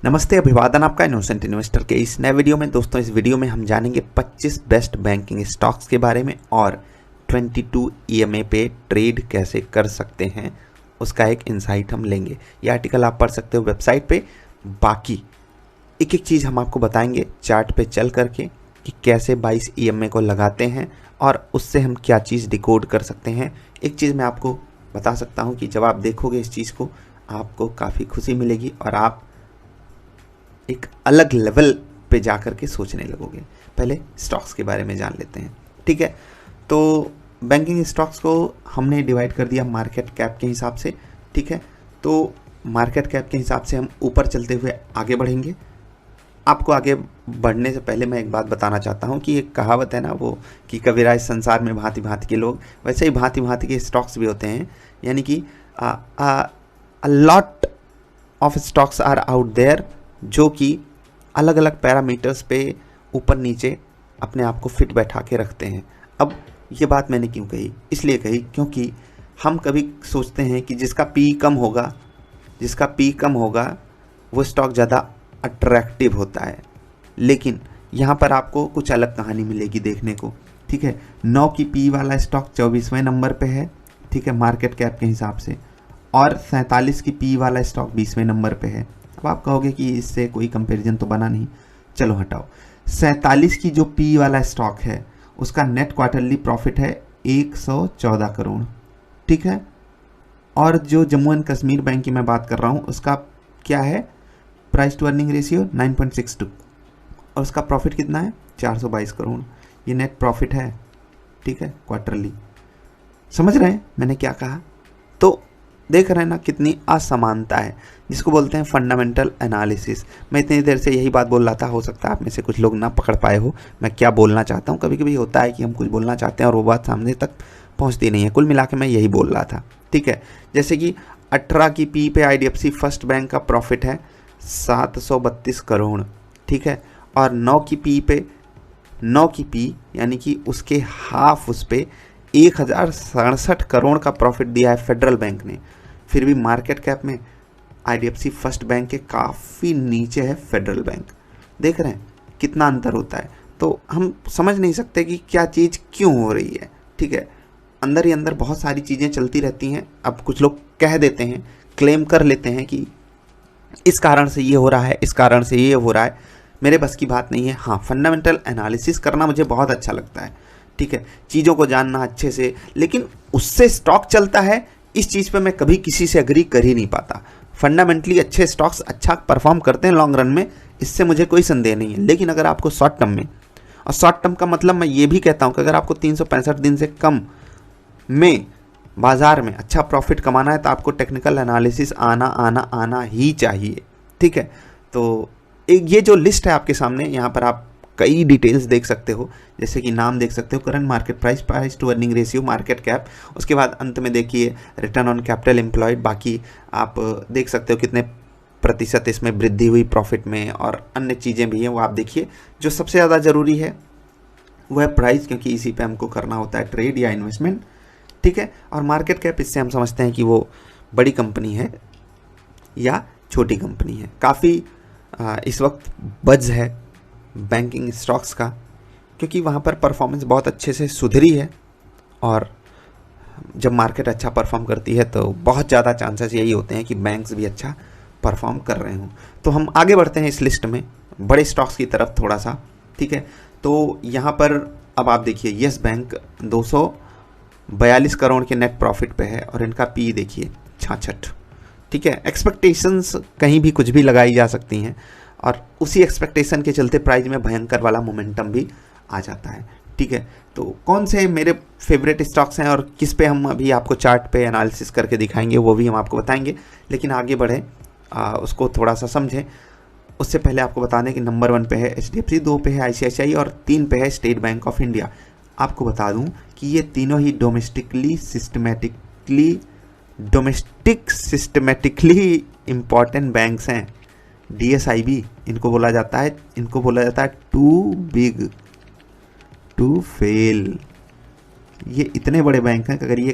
नमस्ते, अभिवादन आपका इनोसेंट इन्वेस्टर के इस नए वीडियो में। दोस्तों, इस वीडियो में हम जानेंगे 25 बेस्ट बैंकिंग स्टॉक्स के बारे में और 22 ईएमए पे ट्रेड कैसे कर सकते हैं, उसका एक इंसाइट हम लेंगे। यह आर्टिकल आप पढ़ सकते हो वेबसाइट पे। बाकी एक एक चीज़ हम आपको बताएंगे चार्ट पे चल करके कि कैसे 22 ईएमए को लगाते हैं और उससे हम क्या चीज़ डिकोड कर सकते हैं। एक चीज़ मैं आपको बता सकता हूँ कि जब आप देखोगे इस चीज़ को, आपको काफ़ी खुशी मिलेगी और आप एक अलग लेवल पे जा कर के सोचने लगोगे। पहले स्टॉक्स के बारे में जान लेते हैं, ठीक है। तो बैंकिंग स्टॉक्स को हमने डिवाइड कर दिया मार्केट कैप के हिसाब से, ठीक है। तो मार्केट कैप के हिसाब से हम ऊपर चलते हुए आगे बढ़ेंगे। आपको आगे बढ़ने से पहले मैं एक बात बताना चाहता हूँ कि एक कहावत है ना, वो कि कबीरा इस संसार में भांति भांति के लोग, वैसे ही भांति भांति के स्टॉक्स भी होते हैं। यानी कि a lot of stocks are out there जो कि अलग अलग पैरामीटर्स पे ऊपर नीचे अपने आप को फिट बैठा के रखते हैं। अब ये बात मैंने क्यों कही? इसलिए कही क्योंकि हम कभी सोचते हैं कि जिसका पी कम होगा वो स्टॉक ज़्यादा अट्रैक्टिव होता है, लेकिन यहाँ पर आपको कुछ अलग कहानी मिलेगी देखने को, ठीक है। 9 की पी वाला स्टॉक 24वें नंबर पे है, ठीक है, मार्केट कैप के हिसाब से, और 47 की पी वाला स्टॉक 20वें नंबर पे है। अब आप कहोगे कि इससे कोई कंपैरिजन तो बना नहीं, चलो हटाओ। 47 की जो पी वाला स्टॉक है उसका नेट क्वार्टरली प्रॉफिट है 114 करोड़, ठीक है। और जो जम्मू एंड कश्मीर बैंक की मैं बात कर रहा हूँ उसका क्या है, प्राइस टू अर्निंग रेशियो 9.62 और उसका प्रॉफिट कितना है 422 करोड़। ये नेट प्रॉफिट है, ठीक है, क्वार्टरली। समझ रहे हैं मैंने क्या कहा? तो देख रहे हैं ना कितनी असमानता है, जिसको बोलते हैं फंडामेंटल एनालिसिस। मैं इतनी देर से यही बात बोल रहा था, हो सकता है आप में से कुछ लोग ना पकड़ पाए हो मैं क्या बोलना चाहता हूँ। कभी कभी होता है कि हम कुछ बोलना चाहते हैं और वो बात सामने तक पहुँचती नहीं है। कुल मिला के मैं यही बोल रहा था, ठीक है। जैसे कि 18 की पी पे आईडीएफसी फर्स्ट बैंक का प्रॉफिट है 732 करोड़, ठीक है। और 9 की पी यानी कि उसके हाफ उस पर 1067 करोड़ का प्रॉफिट दिया है फेडरल बैंक ने। फिर भी मार्केट कैप में आईडीएफसी फर्स्ट बैंक के काफ़ी नीचे है फेडरल बैंक। देख रहे हैं कितना अंतर होता है। तो हम समझ नहीं सकते कि क्या चीज़ क्यों हो रही है, ठीक है। अंदर ही अंदर बहुत सारी चीज़ें चलती रहती हैं। अब कुछ लोग कह देते हैं, क्लेम कर लेते हैं कि इस कारण से ये हो रहा है, इस कारण से ये हो रहा है। मेरे बस की बात नहीं है। हाँ, फंडामेंटल एनालिसिस करना मुझे बहुत अच्छा लगता है, ठीक है, चीज़ों को जानना अच्छे से, लेकिन उससे स्टॉक चलता है इस चीज़ पे मैं कभी किसी से एग्री कर ही नहीं पाता। फंडामेंटली अच्छे स्टॉक्स अच्छा परफॉर्म करते हैं लॉन्ग रन में, इससे मुझे कोई संदेह नहीं है। लेकिन अगर आपको शॉर्ट टर्म में, और शॉर्ट टर्म का मतलब मैं ये भी कहता हूँ कि अगर आपको 365 दिन से कम में बाजार में अच्छा प्रॉफिट कमाना है तो आपको टेक्निकल एनालिसिस आना ही चाहिए, ठीक है। तो एक ये जो लिस्ट है आपके सामने, यहाँ पर आप कई डिटेल्स देख सकते हो, जैसे कि नाम देख सकते हो, current market price, price to earning ratio, market cap, उसके बाद अंत में देखिए रिटर्न ऑन कैपिटल एम्प्लॉयड। बाकी आप देख सकते हो कितने प्रतिशत इसमें वृद्धि हुई प्रॉफिट में, और अन्य चीज़ें भी हैं वो आप देखिए। जो सबसे ज़्यादा ज़रूरी है वो है प्राइस, क्योंकि इसी पे हमको करना होता है ट्रेड या इन्वेस्टमेंट, ठीक है। और मार्केट कैप, इससे हम समझते हैं कि वो बड़ी कंपनी है या छोटी कंपनी है। काफ़ी इस वक्त बज़ है बैंकिंग स्टॉक्स का, क्योंकि वहाँ पर परफॉर्मेंस बहुत अच्छे से सुधरी है, और जब मार्केट अच्छा परफॉर्म करती है तो बहुत ज़्यादा चांसेस यही होते हैं कि बैंक्स भी अच्छा परफॉर्म कर रहे हों। तो हम आगे बढ़ते हैं इस लिस्ट में बड़े स्टॉक्स की तरफ थोड़ा सा, ठीक है। तो यहाँ पर अब आप देखिए यस बैंक 242 करोड़ के नेट प्रॉफिट पे है और इनका पी देखिए 66, ठीक है। एक्सपेक्टेशंस कहीं भी कुछ भी लगाई जा सकती हैं, और उसी एक्सपेक्टेशन के चलते प्राइस में भयंकर वाला मोमेंटम भी आ जाता है, ठीक है। तो कौन से मेरे फेवरेट स्टॉक्स हैं और किस पे हम अभी आपको चार्ट पे एनालिसिस करके दिखाएंगे वो भी हम आपको बताएंगे। लेकिन आगे बढ़ें, उसको थोड़ा सा समझें। उससे पहले आपको बता दें कि नंबर 1 पे है एचडीएफसी, 2 पे है आईसीआईसीआई और 3 पे है स्टेट बैंक ऑफ इंडिया। आपको बता दूं कि ये तीनों ही सिस्टमेटिकली इम्पॉर्टेंट बैंक्स हैं। डीएसआईबी इनको बोला जाता है टू बिग टू फेल। ये इतने बड़े बैंक हैं कि अगर ये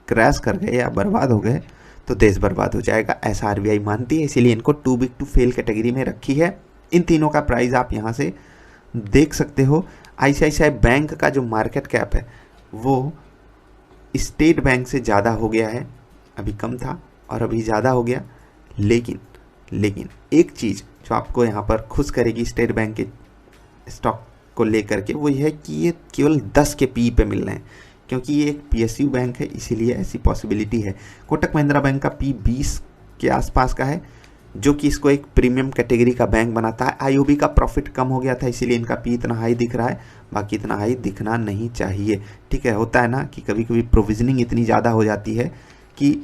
क्रैश कर गए या बर्बाद हो गए तो देश बर्बाद हो जाएगा, ऐसा आरबीआई मानती है। इसीलिए इनको too big to fail category में रखी है। इन तीनों का प्राइस आप यहाँ से देख सकते हो। आईसीआईसीआई बैंक का जो मार्केट कैप है वो स्टेट बैंक से ज़्यादा हो गया है, अभी कम था और अभी ज़्यादा हो गया। लेकिन एक चीज़ जो आपको यहाँ पर खुश करेगी स्टेट बैंक के स्टॉक को लेकर के, वो ये है कि ये केवल 10 के पी पे मिल रहे हैं, क्योंकि ये एक पीएसयू बैंक है, इसीलिए ऐसी पॉसिबिलिटी है। कोटक महिंद्रा बैंक का पी 20 के आसपास का है, जो कि इसको एक प्रीमियम कैटेगरी का बैंक बनाता है। आईओबी का प्रॉफिट कम हो गया था, इसीलिए इनका पी इतना हाई दिख रहा है, बाकी इतना हाई दिखना नहीं चाहिए। ठीक है, होता है ना कि कभी कभी प्रोविजनिंग इतनी ज़्यादा हो जाती है कि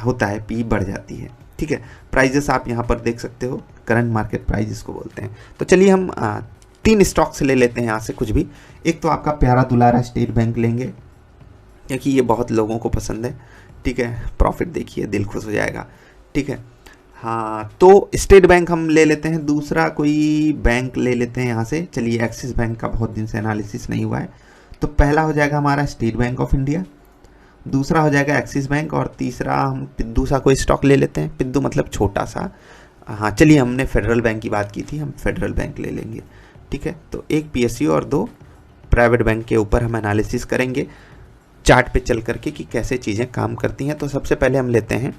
होता है पी बढ़ जाती है। ठीक है, प्राइजेस आप यहाँ पर देख सकते हो, करंट मार्केट प्राइस इसको बोलते हैं। तो चलिए हम 3 स्टॉक्स ले लेते हैं यहाँ से कुछ भी। एक तो आपका प्यारा दुलारा स्टेट बैंक लेंगे, क्योंकि ये बहुत लोगों को पसंद है। ठीक है, प्रॉफिट देखिए दिल खुश हो जाएगा। ठीक है, हाँ, तो स्टेट बैंक हम ले लेते हैं। दूसरा कोई बैंक ले लेते हैं यहाँ से। चलिए, एक्सिस बैंक का बहुत दिन से एनालिसिस नहीं हुआ है, तो पहला हो जाएगा हमारा स्टेट बैंक ऑफ इंडिया, दूसरा हो जाएगा एक्सिस बैंक, और तीसरा हम पिद्दू सा कोई स्टॉक ले लेते हैं। पिद्दू मतलब छोटा सा। हाँ, चलिए, हमने फेडरल बैंक की बात की थी, हम फेडरल बैंक ले लेंगे। ठीक है, तो एक पीएसयू और 2 प्राइवेट बैंक के ऊपर हम एनालिसिस करेंगे चार्ट पे चल करके कि कैसे चीज़ें काम करती हैं। तो सबसे पहले हम लेते हैं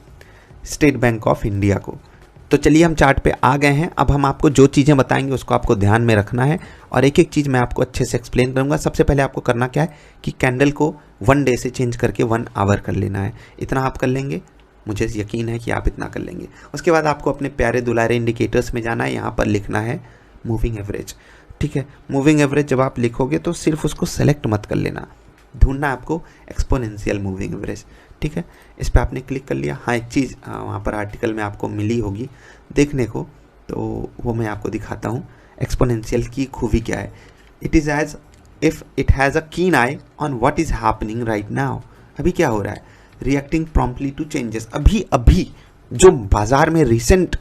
स्टेट बैंक ऑफ इंडिया को। तो चलिए, हम चार्ट पे आ गए हैं। अब हम आपको जो चीज़ें बताएंगे उसको आपको ध्यान में रखना है, और एक एक चीज़ मैं आपको अच्छे से एक्सप्लेन करूंगा। सबसे पहले आपको करना क्या है कि कैंडल को 1 डे से चेंज करके 1 आवर कर लेना है। इतना आप कर लेंगे, मुझे यकीन है कि आप इतना कर लेंगे। उसके बाद आपको अपने प्यारे दुलारे इंडिकेटर्स में जाना है, यहाँ पर लिखना है मूविंग एवरेज। ठीक है, मूविंग एवरेज जब आप लिखोगे तो सिर्फ उसको सेलेक्ट मत कर लेना, ढूंढना आपको एक्सपोनेंशियल मूविंग एवरेज। ठीक है, इस पर आपने क्लिक कर लिया। हाँ, एक चीज़ वहाँ पर आर्टिकल में आपको मिली होगी देखने को, तो वो मैं आपको दिखाता हूँ। एक्सपोनेंशियल की खूबी क्या है? It is as if it has a keen eye on what is happening right now. अभी क्या हो रहा है? Reacting promptly to changes. अभी जो बाजार में रिसेंट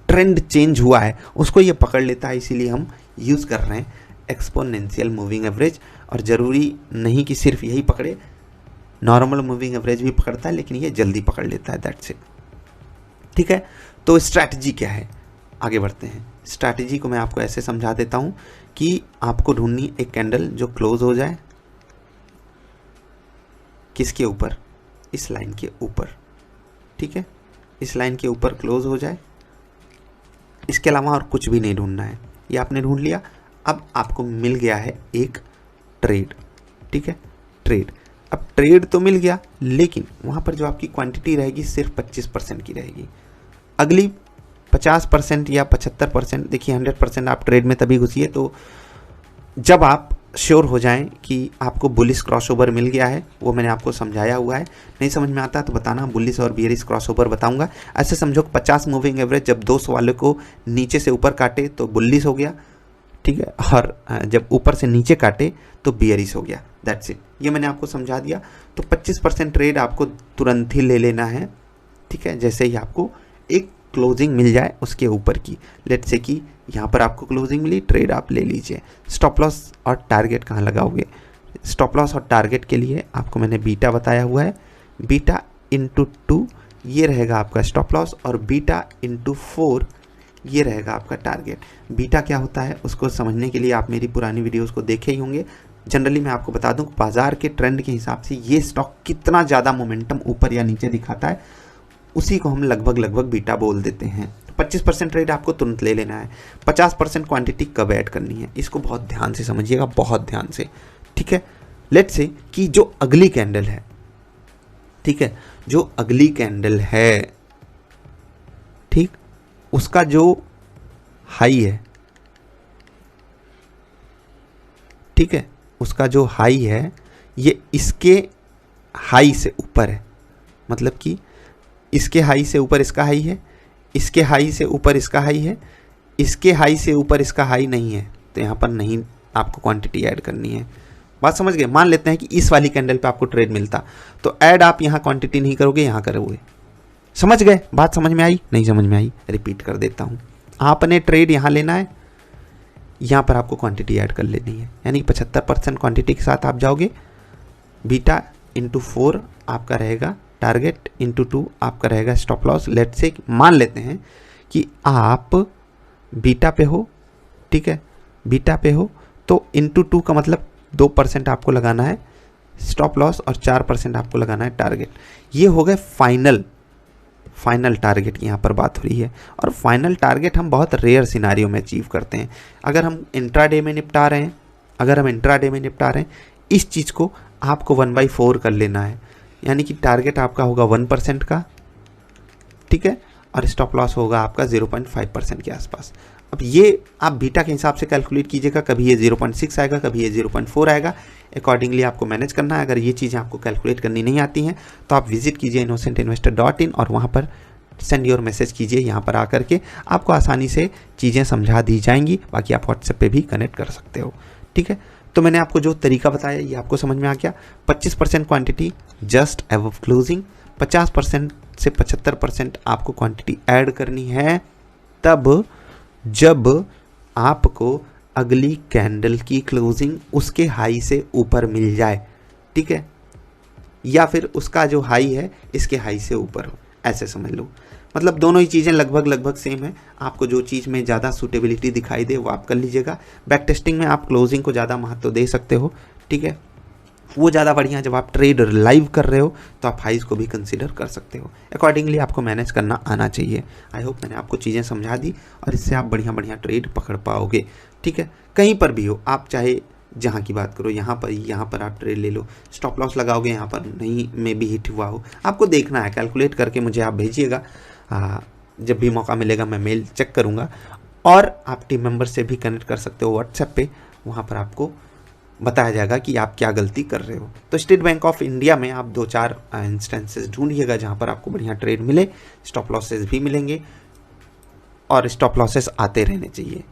ट्रेंड चेंज हुआ है उसको ये पकड़ लेता है, इसीलिए हम यूज़ कर रहे हैं एक्सपोनेंशियल मूविंग एवरेज। और ज़रूरी नहीं कि सिर्फ यही पकड़े, नॉर्मल मूविंग एवरेज भी पकड़ता है, लेकिन ये जल्दी पकड़ लेता है, दैट्स इट। ठीक है, तो स्ट्रैटेजी क्या है? आगे बढ़ते हैं। स्ट्रैटेजी को मैं आपको ऐसे समझा देता हूँ कि आपको ढूंढनी एक कैंडल जो क्लोज हो जाए किसके ऊपर? इस लाइन के ऊपर। ठीक है, इस लाइन के ऊपर क्लोज हो जाए, इसके अलावा और कुछ भी नहीं ढूंढना है। ये आपने ढूंढ लिया। अब आपको मिल गया है एक ट्रेड। ठीक है, ट्रेड। अब ट्रेड तो मिल गया, लेकिन वहाँ पर जो आपकी क्वांटिटी रहेगी सिर्फ 25% की रहेगी। अगली 50% या 75%, देखिए 100% आप ट्रेड में तभी घुसिए तो जब आप श्योर हो जाएं कि आपको बुलिश क्रॉसओवर मिल गया है। वो मैंने आपको समझाया हुआ है, नहीं समझ में आता तो बताना, बुलिश और बियरिश क्रॉसओवर बताऊंगा। ऐसे समझो 50 मूविंग एवरेज जब 200 वाले को नीचे से ऊपर काटे तो बुलिश हो गया। ठीक है, और जब ऊपर से नीचे काटे तो बियरिश हो गया, दैट्स इट। ये मैंने आपको समझा दिया। तो 25% ट्रेड आपको तुरंत ही ले लेना है। ठीक है, जैसे ही आपको एक क्लोजिंग मिल जाए उसके ऊपर की, लेट्स से कि यहाँ पर आपको क्लोजिंग मिली, ट्रेड आप ले लीजिए। स्टॉप लॉस और टारगेट कहाँ लगाओगे? स्टॉप लॉस और टारगेट के लिए आपको मैंने बीटा बताया हुआ है, बीटा इंटू 2 ये रहेगा आपका स्टॉप लॉस, और बीटा इंटू 4 ये रहेगा आपका टारगेट। बीटा क्या होता है उसको समझने के लिए आप मेरी पुरानी वीडियोस को देखे ही होंगे। जनरली मैं आपको बता दूं बाजार के ट्रेंड के हिसाब से ये स्टॉक कितना ज़्यादा मोमेंटम ऊपर या नीचे दिखाता है, उसी को हम लगभग बीटा बोल देते हैं। 25% ट्रेड आपको तुरंत ले लेना है। 50% क्वांटिटी कब ऐड करनी है, इसको बहुत ध्यान से समझिएगा, बहुत ध्यान से। ठीक है, लेट्स से कि जो अगली कैंडल है, ठीक है, जो अगली कैंडल है, ठीक, उसका जो हाई है, ठीक है, उसका जो हाई है ये इसके हाई से ऊपर है। मतलब कि इसके हाई से ऊपर इसका हाई है, इसके हाई से ऊपर इसका हाई है, इसके हाई से ऊपर इसका हाई नहीं है, तो यहाँ पर नहीं आपको क्वांटिटी ऐड करनी है। बात समझ गए? मान लेते हैं कि इस वाली कैंडल पे आपको ट्रेड मिलता, तो ऐड आप यहाँ क्वांटिटी नहीं करोगे, यहाँ करोगे। समझ गए? बात समझ में आई? नहीं समझ में आई? रिपीट कर देता हूँ। आपने ट्रेड यहाँ लेना है, यहाँ पर आपको क्वांटिटी ऐड कर लेनी है, यानी 75% क्वांटिटी के साथ आप जाओगे। बीटा इंटू 4 आपका रहेगा टारगेट इंटू 2 आपका रहेगा स्टॉप लॉस। लेट्स से मान लेते हैं कि आप बीटा पे हो, ठीक है, बीटा पे हो, तो इंटू 2 का मतलब 2% आपको लगाना है स्टॉप लॉस और 4% आपको लगाना है टारगेट। ये हो गए फाइनल टारगेट की यहाँ पर बात हो रही है। और फाइनल टारगेट हम बहुत रेयर सिनारियो में अचीव करते हैं। अगर हम इंट्राडे में निपटा रहे हैं, इस चीज़ को आपको 1/4 कर लेना है, यानी कि टारगेट आपका होगा 1% का, ठीक है, और स्टॉप लॉस होगा आपका 0.5% के आसपास। अब ये आप बीटा के हिसाब से कैलकुलेट कीजिएगा, कभी ये 0.6 आएगा, कभी ये 0.4 आएगा, अकॉर्डिंगली आपको मैनेज करना है। अगर ये चीज़ें आपको कैलकुलेट करनी नहीं आती हैं तो आप विजिट कीजिए innocentinvestor.in और वहाँ पर सेंड योर मैसेज कीजिए। यहाँ पर आकर के आपको आसानी से चीज़ें समझा दी जाएंगी। बाकी आप व्हाट्सएप पे भी कनेक्ट कर सकते हो, ठीक है। तो मैंने आपको जो तरीका बताया ये आपको समझ में आ गया। 25% क्वांटिटी जस्ट एबव क्लोजिंग, 50% से 75% आपको क्वांटिटी ऐड करनी है तब जब आपको अगली कैंडल की क्लोजिंग उसके हाई से ऊपर मिल जाए, ठीक है, या फिर उसका जो हाई है इसके हाई से ऊपर हो, ऐसे समझ लो। मतलब दोनों ही चीज़ें लगभग सेम है। आपको जो चीज़ में ज़्यादा सूटेबिलिटी दिखाई दे वो आप कर लीजिएगा। बैक टेस्टिंग में आप क्लोजिंग को ज़्यादा महत्व दे सकते हो, ठीक है, वो ज़्यादा बढ़िया। जब आप ट्रेड लाइव कर रहे हो तो आप हाइज को भी कंसीडर कर सकते हो। अकॉर्डिंगली आपको मैनेज करना आना चाहिए। आई होप मैंने आपको चीज़ें समझा दी और इससे आप बढ़िया ट्रेड पकड़ पाओगे, ठीक है। कहीं पर भी हो आप, चाहे जहाँ की बात करो, यहाँ पर आप ट्रेड ले लो, स्टॉप लॉस लगाओगे, यहाँ पर नहीं में भी हिट हुआ हो, आपको देखना है, कैलकुलेट करके मुझे आप भेजिएगा। जब भी मौका मिलेगा मैं मेल चेक करूँगा। और आप टीम मेंबर से भी कनेक्ट कर सकते हो व्हाट्सएप पे, वहाँ पर आपको बताया जाएगा कि आप क्या गलती कर रहे हो। तो स्टेट बैंक ऑफ इंडिया में आप 2-4 इंस्टेंसेस ढूंढिएगा जहाँ पर आपको बढ़िया ट्रेड मिले, स्टॉप लॉसेस भी मिलेंगे और स्टॉप लॉसेस आते रहने चाहिए।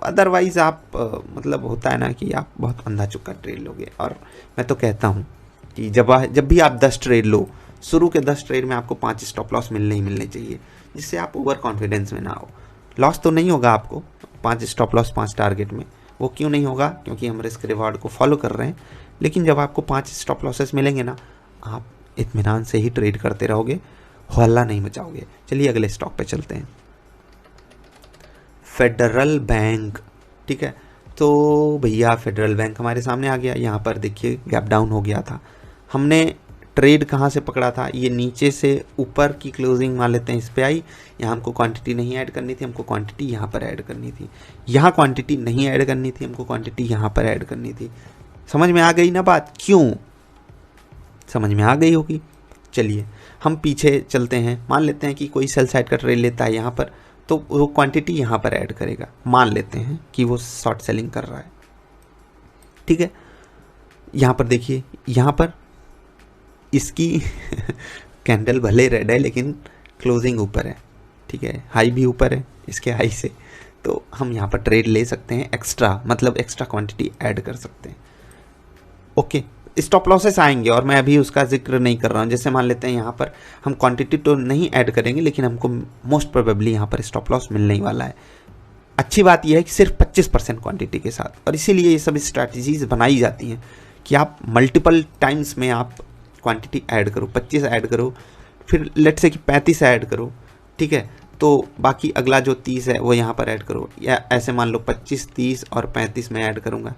अदरवाइज़ आप मतलब होता है ना कि आप बहुत अंधा चुक्का ट्रेड लोगे। और मैं तो कहता हूँ कि जब भी आप 10 ट्रेड लो, शुरू के 10 ट्रेड में आपको 5 स्टॉप लॉस मिलने चाहिए, जिससे आप ओवर कॉन्फिडेंस में ना हो। लॉस तो नहीं होगा आपको 5 स्टॉप लॉस 5 टारगेट में, वो क्यों नहीं होगा, क्योंकि हम रिस्क रिवार्ड को फॉलो कर रहे हैं। लेकिन जब आपको 5 स्टॉप लॉसेस मिलेंगे ना, आप इत्मीनान से ही ट्रेड करते रहोगे, हल्ला नहीं मचाओगे। चलिए अगले स्टॉक पे चलते हैं, फेडरल बैंक, ठीक है। तो भैया फेडरल बैंक हमारे सामने आ गया। यहाँ पर देखिए गैप डाउन हो गया था। हमने ट्रेड कहाँ से पकड़ा था, ये नीचे से ऊपर की क्लोजिंग मान लेते हैं इस पे आई। यहाँ हमको क्वांटिटी नहीं ऐड करनी थी, हमको क्वांटिटी यहाँ पर ऐड करनी थी। यहाँ क्वांटिटी नहीं ऐड करनी थी, हमको क्वांटिटी यहाँ पर ऐड करनी थी। समझ में आ गई ना बात? क्यों समझ में आ गई होगी। चलिए हम पीछे चलते हैं। मान लेते हैं कि कोई सेल साइड का ट्रेड लेता है यहाँ पर, तो वो क्वांटिटी यहाँ पर ऐड करेगा। मान लेते हैं कि वो शॉर्ट सेलिंग कर रहा है, ठीक है। यहाँ पर देखिए, यहाँ पर इसकी कैंडल भले रेड है लेकिन क्लोजिंग ऊपर है, ठीक है, हाई भी ऊपर है इसके हाई से। तो हम यहाँ पर ट्रेड ले सकते हैं, एक्स्ट्रा क्वांटिटी ऐड कर सकते हैं। ओके, स्टॉप लॉसेस आएंगे और मैं अभी उसका जिक्र नहीं कर रहा हूँ। जैसे मान लेते हैं यहाँ पर हम क्वांटिटी तो नहीं ऐड करेंगे, लेकिन हमको मोस्ट प्रोबेबली यहाँ पर स्टॉप लॉस मिलने ही वाला है। अच्छी बात यह है कि सिर्फ 25% क्वांटिटी के साथ, और इसीलिए ये सब स्ट्रैटेजीज बनाई जाती हैं कि आप मल्टीपल टाइम्स में आप क्वांटिटी ऐड करो, 25 ऐड करो, फिर लेट से कि 35 ऐड करो, ठीक है। तो बाकी अगला जो 30 है वो यहाँ पर ऐड करो, या ऐसे मान लो 25, 30 और 35 में ऐड करूँगा,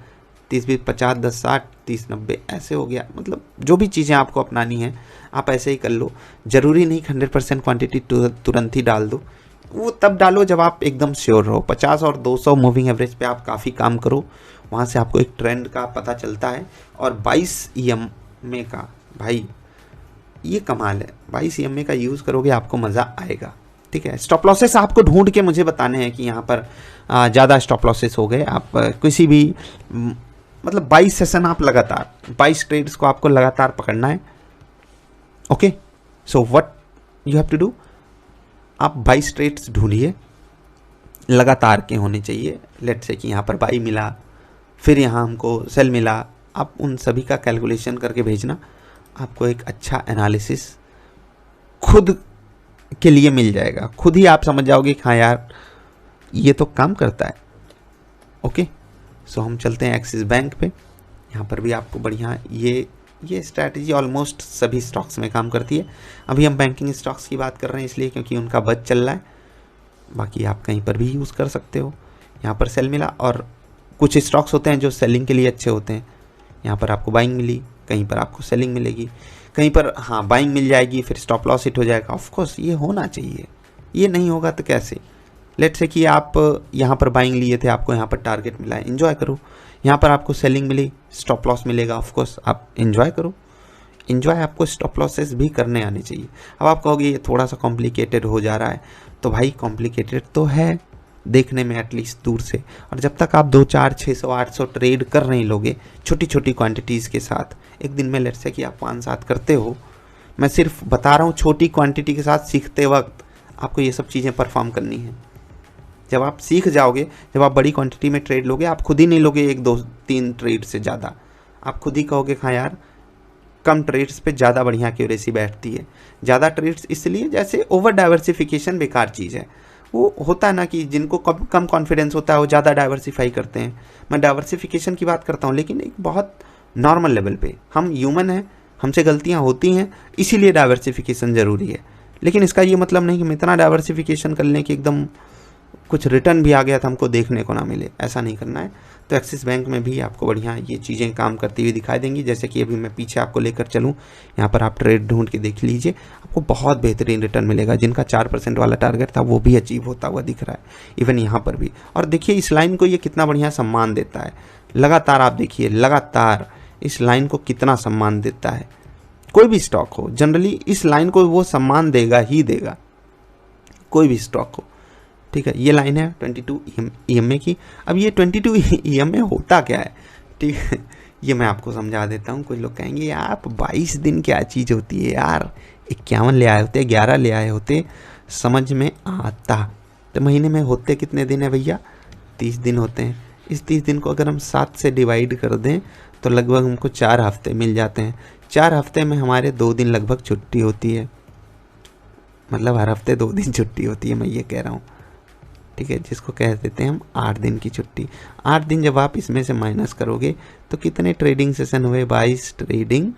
30, 20, 50, 10, 60, 30, 90 ऐसे हो गया। मतलब जो भी चीज़ें आपको अपनानी है आप ऐसे ही कर लो। ज़रूरी नहीं 100% क्वांटिटी तुरंत ही डाल दो, वो तब डालो जब आप एकदम श्योर रहो। 50 और 200 मूविंग एवरेज पे आप काफ़ी काम करो, वहाँ से आपको एक ट्रेंड का पता चलता है। और 22 EMA का भाई ये कमाल है, 22 EMA का यूज़ करोगे आपको मज़ा आएगा, ठीक है। स्टॉप लॉसेस आपको ढूंढ के मुझे बताने हैं कि यहाँ पर ज़्यादा स्टॉप लॉसेस हो गए। आप किसी भी मतलब 22 सेशन आप लगातार 22 ट्रेड्स को आपको लगातार पकड़ना है। Okay, so what you have to do, आप 22 ट्रेड्स ढूंढिए, लगातार के होने चाहिए। लेट्स से कि यहाँ पर बाई मिला, फिर यहाँ हमको सेल मिला, आप उन सभी का कैलकुलेशन करके भेजना। आपको एक अच्छा एनालिसिस खुद के लिए मिल जाएगा, खुद ही आप समझ जाओगे कि हाँ यार ये तो काम करता है। ओके, सो हम चलते हैं एक्सिस बैंक पे। यहाँ पर भी आपको बढ़िया ये ये स्ट्रैटेजी ऑलमोस्ट सभी स्टॉक्स में काम करती है। अभी हम बैंकिंग स्टॉक्स की बात कर रहे हैं इसलिए क्योंकि उनका बज चल रहा है, बाकी आप कहीं पर भी यूज़ कर सकते हो। यहाँ पर सेल मिला, और कुछ स्टॉक्स होते हैं जो सेलिंग के लिए अच्छे होते हैं। यहाँ पर आपको बाइंग मिली, कहीं पर आपको सेलिंग मिलेगी, कहीं पर हाँ बाइंग मिल जाएगी, फिर स्टॉप लॉस हिट हो जाएगा। ऑफ कोर्स ये होना चाहिए, ये नहीं होगा तो कैसे। लेट्स से कि आप यहाँ पर बाइंग लिए थे, आपको यहाँ पर टारगेट मिला है, एंजॉय करो। यहाँ पर आपको सेलिंग मिली, स्टॉप लॉस मिलेगा, ऑफ कोर्स आप एंजॉय करो। एंजॉय आपको स्टॉप लॉसेस भी करने आने चाहिए। अब आप कहोगे ये थोड़ा सा कॉम्प्लिकेटेड हो जा रहा है, तो भाई कॉम्प्लिकेटेड तो है देखने में एटलीस्ट दूर से, और जब तक आप 2, 4, 600, 800 ट्रेड कर नहीं लोगे छोटी छोटी क्वांटिटीज़ के साथ, एक दिन में लेट्स से कि आप 5-7 करते हो, मैं सिर्फ बता रहा हूँ छोटी क्वांटिटी के साथ सीखते वक्त आपको ये सब चीज़ें परफॉर्म करनी है। जब आप सीख जाओगे, जब आप बड़ी क्वांटिटी में ट्रेड लोगे, आप खुद ही नहीं लोगे 1, 2, 3 ट्रेड से ज़्यादा, आप खुद ही कहोगे हाँ यार कम ट्रेड्स पे ज़्यादा बढ़िया एक्यूरेसी बैठती है। ज़्यादा ट्रेड्स इसलिए जैसे ओवर डाइवर्सिफिकेशन बेकार चीज़ है। वो होता है ना कि जिनको कम कॉन्फिडेंस होता है वो ज़्यादा डाइवर्सिफाई करते हैं। मैं डाइवर्सिफिकेशन की बात करता हूँ, लेकिन एक बहुत नॉर्मल लेवल पे। हम ह्यूमन हैं, हमसे गलतियाँ होती हैं, इसीलिए डाइवर्सिफिकेशन ज़रूरी है। लेकिन इसका ये मतलब नहीं कि हम इतना डाइवर्सिफिकेशन कर लें कि एकदम कुछ रिटर्न भी आ गया था हमको देखने को ना मिले, ऐसा नहीं करना है। तो एक्सिस बैंक में भी आपको बढ़िया ये चीज़ें काम करती हुई दिखाई देंगी। जैसे कि अभी मैं पीछे आपको लेकर चलूँ, यहाँ पर आप ट्रेड ढूंढ के देख लीजिए, आपको बहुत बेहतरीन रिटर्न मिलेगा। जिनका 4% वाला टारगेट था वो भी अचीव होता हुआ दिख रहा है, इवन यहाँ पर भी। और देखिए इस लाइन को ये कितना बढ़िया सम्मान देता है, लगातार आप देखिए, लगातार इस लाइन को कितना सम्मान देता है। कोई भी स्टॉक हो, जनरली इस लाइन को वो सम्मान देगा ही देगा, कोई भी स्टॉक हो। ठीक है, ये लाइन है 22 EMA की। अब ये 22 EMA होता क्या है, ठीक है, ये मैं आपको समझा देता हूँ। कुछ लोग कहेंगे आप 22 दिन क्या चीज़ होती है यार, 51 ले आए होते, 11 ले आए होते, समझ में आता। तो महीने में होते कितने दिन है भैया, 30 दिन होते हैं। इस 30 दिन को अगर हम 7 से डिवाइड कर दें तो लगभग हमको 4 हफ्ते मिल जाते हैं। 4 हफ्ते में हमारे 2 दिन लगभग छुट्टी होती है, मतलब हर हफ्ते 2 दिन छुट्टी होती है, मैं ये कह रहा हूँ। ठीक है, जिसको कह देते हैं हम 8 दिन की छुट्टी। 8 दिन जब आप इसमें से माइनस करोगे तो कितने ट्रेडिंग सेशन हुए, 22 ट्रेडिंग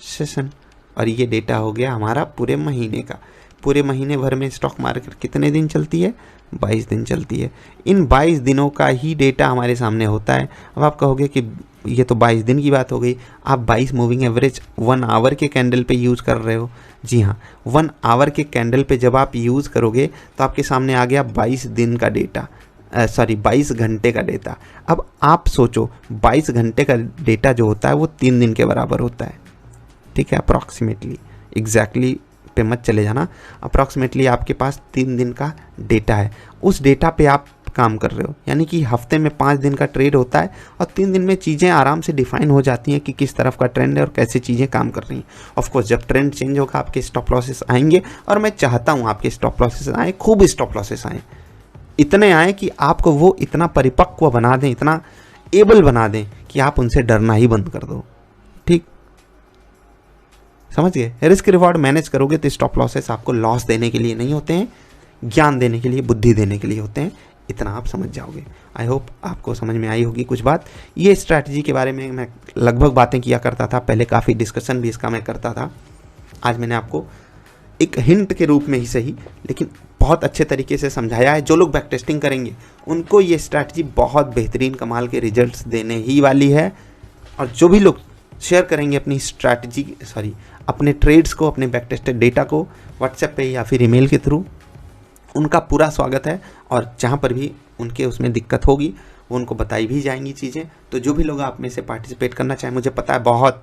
सेशन। और ये डेटा हो गया हमारा पूरे महीने का। पूरे महीने भर में स्टॉक मार्केट कितने दिन चलती है, 22 दिन चलती है। इन 22 दिनों का ही डेटा हमारे सामने होता है। अब आप कहोगे कि ये तो 22 दिन की बात हो गई, आप 22 मूविंग एवरेज 1 आवर के कैंडल पे यूज़ कर रहे हो। जी हाँ, 1 आवर के कैंडल पे जब आप यूज़ करोगे तो आपके सामने आ गया 22 दिन का डेटा, 22 घंटे का डेटा। अब आप सोचो 22 घंटे का डेटा जो होता है वो 3 दिन के बराबर होता है। ठीक है, अप्रॉक्सीमेटली, एग्जैक्टली पे मत चले जाना, अप्रॉक्सीमेटली आपके पास 3 दिन का डेटा है। उस डेटा पे आप काम कर रहे हो, यानी कि हफ्ते में 5 दिन का ट्रेड होता है और 3 दिन में चीज़ें आराम से डिफाइन हो जाती हैं कि किस तरफ का ट्रेंड है और कैसे चीज़ें काम कर रही हैं। ऑफ कोर्स जब ट्रेंड चेंज होगा आपके स्टॉप लॉसेस आएंगे, और मैं चाहता हूँ आपके स्टॉप लॉसेस आए, खूब स्टॉप लॉसेस आए, इतने आए कि आपको वो इतना परिपक्व बना दें, इतना एबल बना दें कि आप उनसे डरना ही बंद कर दो। ठीक, समझ गए। रिस्क रिवॉर्ड मैनेज करोगे तो स्टॉप लॉसेस आपको लॉस देने के लिए नहीं होते हैं, ज्ञान देने के लिए, बुद्धि देने के लिए होते हैं। इतना आप समझ जाओगे। आई होप आपको समझ में आई होगी कुछ बात। ये स्ट्रैटेजी के बारे में मैं लगभग बातें किया करता था पहले, काफ़ी डिस्कशन भी इसका मैं करता था। आज मैंने आपको एक हिंट के रूप में ही सही, लेकिन बहुत अच्छे तरीके से समझाया है। जो लोग बैक टेस्टिंग करेंगे उनको ये स्ट्रैटेजी बहुत बेहतरीन कमाल के रिजल्ट्स देने ही वाली है। और जो भी लोग शेयर करेंगे अपनी स्ट्रैटेजी, अपने ट्रेड्स को, अपने बैक टेस्टेड डेटा को व्हाट्सएप पे या फिर ईमेल के थ्रू, उनका पूरा स्वागत है। और जहाँ पर भी उनके उसमें दिक्कत होगी वो उनको बताई भी जाएंगी चीज़ें। तो जो भी लोग आप में से पार्टिसिपेट करना चाहें, मुझे पता है बहुत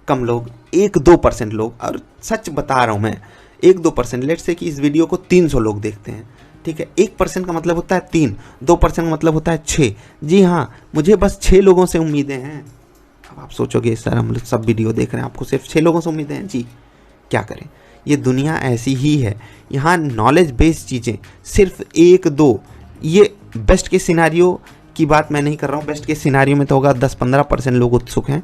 कम लोग, 1-2% लोग, और सच बता रहा हूँ मैं, 1-2%, लेट्स से कि इस वीडियो को 300 लोग देखते हैं। ठीक है, 1% का मतलब होता है 3, 2% का मतलब होता है 6। जी हाँ, मुझे बस 6 लोगों से उम्मीदें हैं। अब आप सोचोगे सर हम लोग सब वीडियो देख रहे हैं, आपको सिर्फ 6 लोगों से उम्मीदें हैं। जी, क्या करें, ये दुनिया ऐसी ही है। यहाँ नॉलेज बेस्ड चीज़ें सिर्फ 1-2, ये बेस्ट के सिनारियो की बात मैं नहीं कर रहा हूँ। बेस्ट के सिनारियो में तो होगा 10-15% लोग उत्सुक हैं।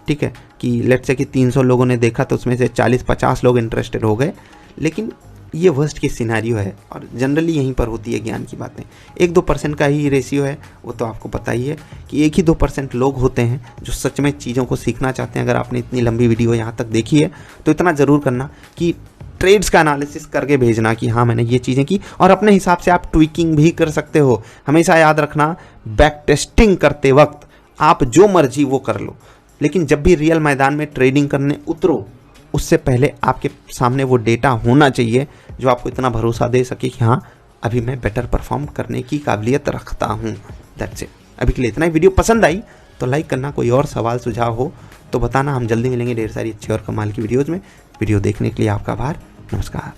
ठीक है, कि लेट्स से कि 300 लोगों ने देखा तो उसमें से 40-50 लोग इंटरेस्टेड हो गए। लेकिन ये वर्स्ट केस सिनेरियो है और जनरली यहीं पर होती है ज्ञान की बातें। 1-2% का ही रेशियो है, वो तो आपको पता ही है कि 1 ही 2% लोग होते हैं जो सच में चीज़ों को सीखना चाहते हैं। अगर आपने इतनी लंबी वीडियो यहाँ तक देखी है तो इतना ज़रूर करना कि ट्रेड्स का एनालिसिस करके भेजना कि हाँ मैंने ये चीज़ें की, और अपने हिसाब से आप ट्विकिंग भी कर सकते हो। हमेशा याद रखना, बैक टेस्टिंग करते वक्त आप जो मर्जी वो कर लो, लेकिन जब भी रियल मैदान में ट्रेडिंग करने उतरो उससे पहले आपके सामने वो डेटा होना चाहिए जो आपको इतना भरोसा दे सके कि हाँ अभी मैं बेटर परफॉर्म करने की काबिलियत रखता हूँ। That's it. अभी के लिए इतना ही। वीडियो पसंद आई तो लाइक करना, कोई और सवाल सुझाव हो तो बताना। हम जल्दी मिलेंगे ढेर सारी अच्छी और कमाल की वीडियोज़ में। वीडियो देखने के लिए आपका आभार। नमस्कार।